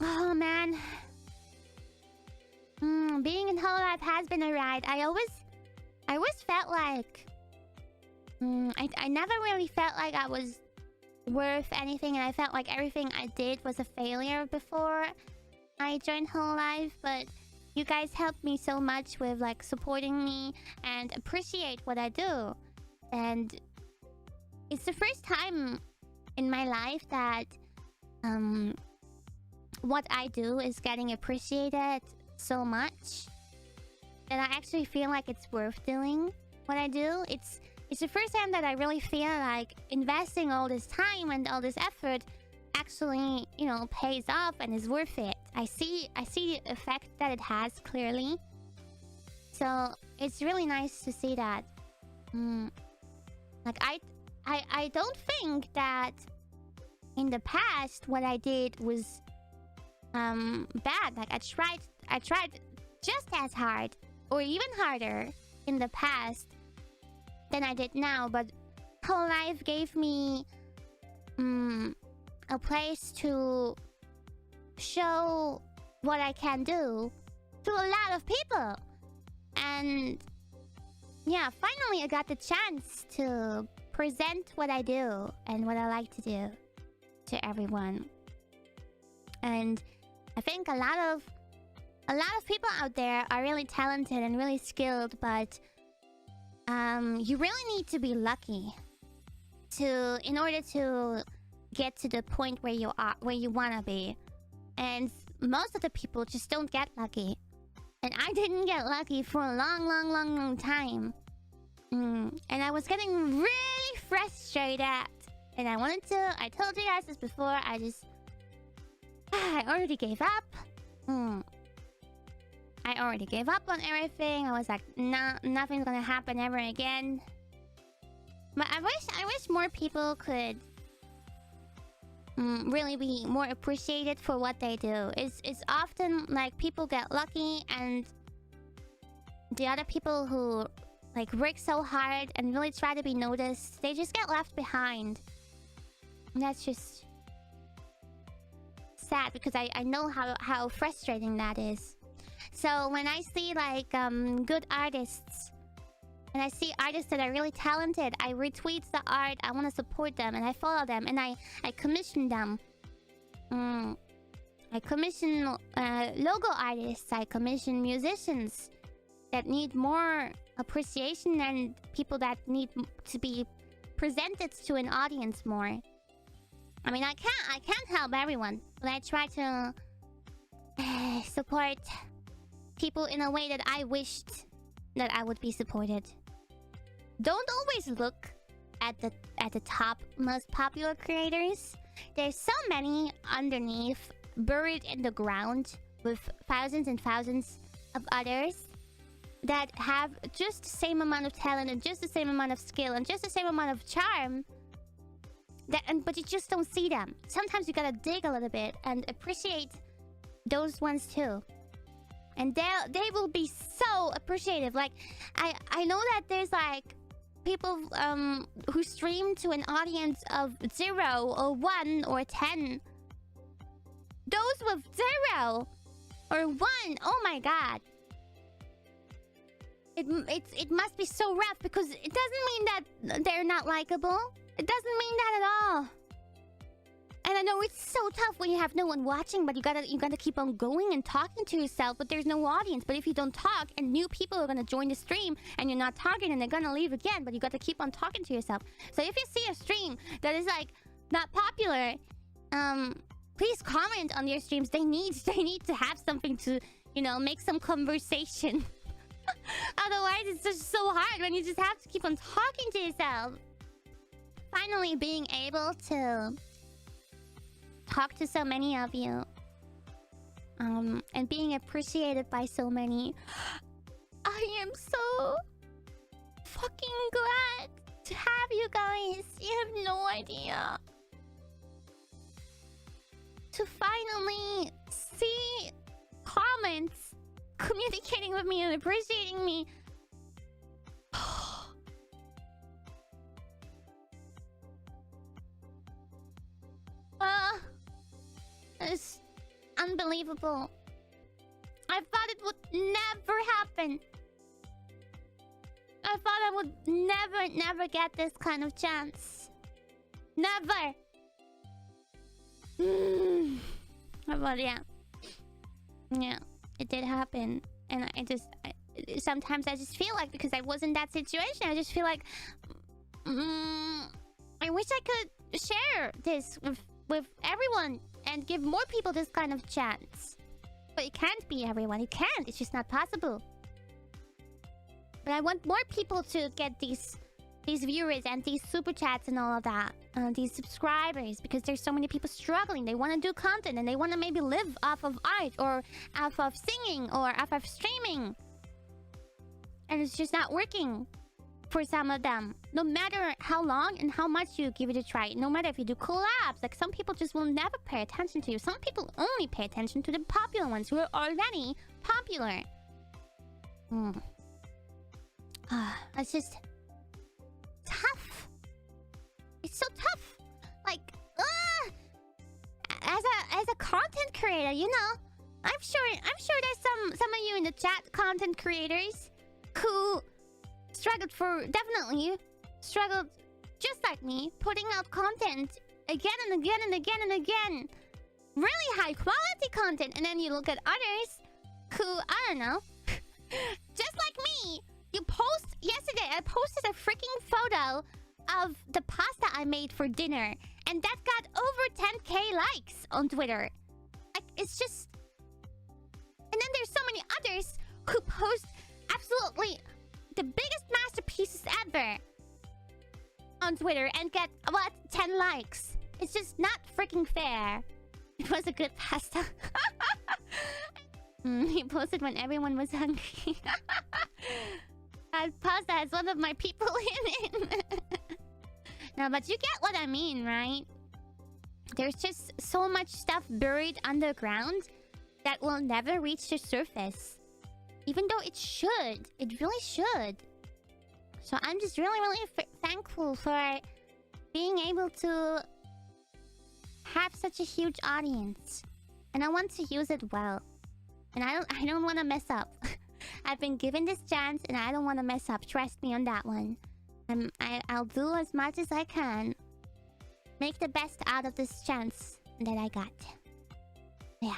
Oh man. Being in Hololive has been a ride. I always felt like... I never really felt like I was worth anything, and I felt like everything I did was a failure before I joined Hololive, but you guys helped me so much with like supporting me and appreciate what I do. And it's the first time in my life that what I do is getting appreciated so much that I actually feel like it's worth doing what I do. It's the first time that I really feel like investing all this time and all this effort actually, you know, pays off and is worth it. I see the effect that it has clearly. So it's really nice to see that. Like I don't think that in the past what I did was bad. Like I tried just as hard or even harder in the past than I did now, but Hololive gave me a place to show what I can do to a lot of people. And yeah, finally I got the chance to present what I do and what I like to do to everyone. And I think a lot of people out there are really talented and really skilled, but you really need to be lucky in order to get to the point where you are, where you wanna be. And most of the people just don't get lucky. And I didn't get lucky for a long time. And I was getting really frustrated. And I told you guys this before, I already gave up. I already gave up on everything. I was like, nah, nothing's gonna happen ever again. But I wish more people could really be more appreciated for what they do. It's often like people get lucky and the other people who like work so hard and really try to be noticed, they just get left behind. And that's just sad because I know how frustrating that is. So when I see like good artists and I see artists that are really talented, I retweet the art, I want to support them, and I follow them, and I commission them. I commission logo artists, I commission musicians that need more appreciation and people that need to be presented to an audience more. I mean, I can't help everyone, but I try to support people in a way that I wished that I would be supported. Don't always look at the top most popular creators. There's so many underneath, buried in the ground, with thousands and thousands of others that have just the same amount of talent and just the same amount of skill and just the same amount of charm. But you just don't see them. Sometimes you gotta dig a little bit and appreciate those ones too. And they will be so appreciative. Like I know that there's like people who stream to an audience of 0 or 1 or 10. Those with 0 or 1, oh my god. It must be so rough because it doesn't mean that they're not likable. It doesn't mean that at all. And I know it's so tough when you have no one watching, but you gotta keep on going and talking to yourself, but there's no audience. But if you don't talk and new people are gonna join the stream and you're not talking and they're gonna leave again, but you gotta keep on talking to yourself. So if you see a stream that is like not popular, please comment on their streams. They need to have something to, you know, make some conversation. Otherwise it's just so hard when you just have to keep on talking to yourself. Finally being able to talk to so many of you, and being appreciated by so many, I am so fucking glad to have you guys. You have no idea. To finally see comments communicating with me and appreciating me. unbelievable. I thought it would never happen. I thought I would never get this kind of chance. Never. But yeah. Yeah, it did happen. And sometimes I just feel like, because I was in that situation, I just feel like... I wish I could share this with everyone and give more people this kind of chance. But it can't be everyone. It can't. It's just not possible. But I want more people to get these viewers and these super chats and all of that. These subscribers, because there's so many people struggling. They want to do content and they want to maybe live off of art or off of singing or off of streaming. And it's just not working for some of them. No matter how long and how much you give it a try. No matter if you do collabs. Like, some people just will never pay attention to you. Some people only pay attention to the popular ones who are already popular. It's just... tough. It's so tough. Like, as a content creator, you know, I'm sure there's some of you in the chat, content creators, who definitely struggled just like me, putting out content again and again and again and again. Really high quality content. And then you look at others who, I don't know, just like me. Yesterday, I posted a freaking photo of the pasta I made for dinner. And that got over 10k likes on Twitter. Like, it's just... And then there's so many others who post absolutely the biggest masterpieces ever on Twitter and get, what, 10 likes. It's just not freaking fair. It was a good pasta. He posted when everyone was hungry. Pasta has one of my people in it. No, but you get what I mean, right? There's just so much stuff buried underground that will never reach the surface. Even though it should. It really should. So I'm just really thankful for being able to have such a huge audience. And I want to use it well. And I don't want to mess up. I've been given this chance and I don't want to mess up. Trust me on that one. I'll do as much as I can. Make the best out of this chance that I got. Yeah.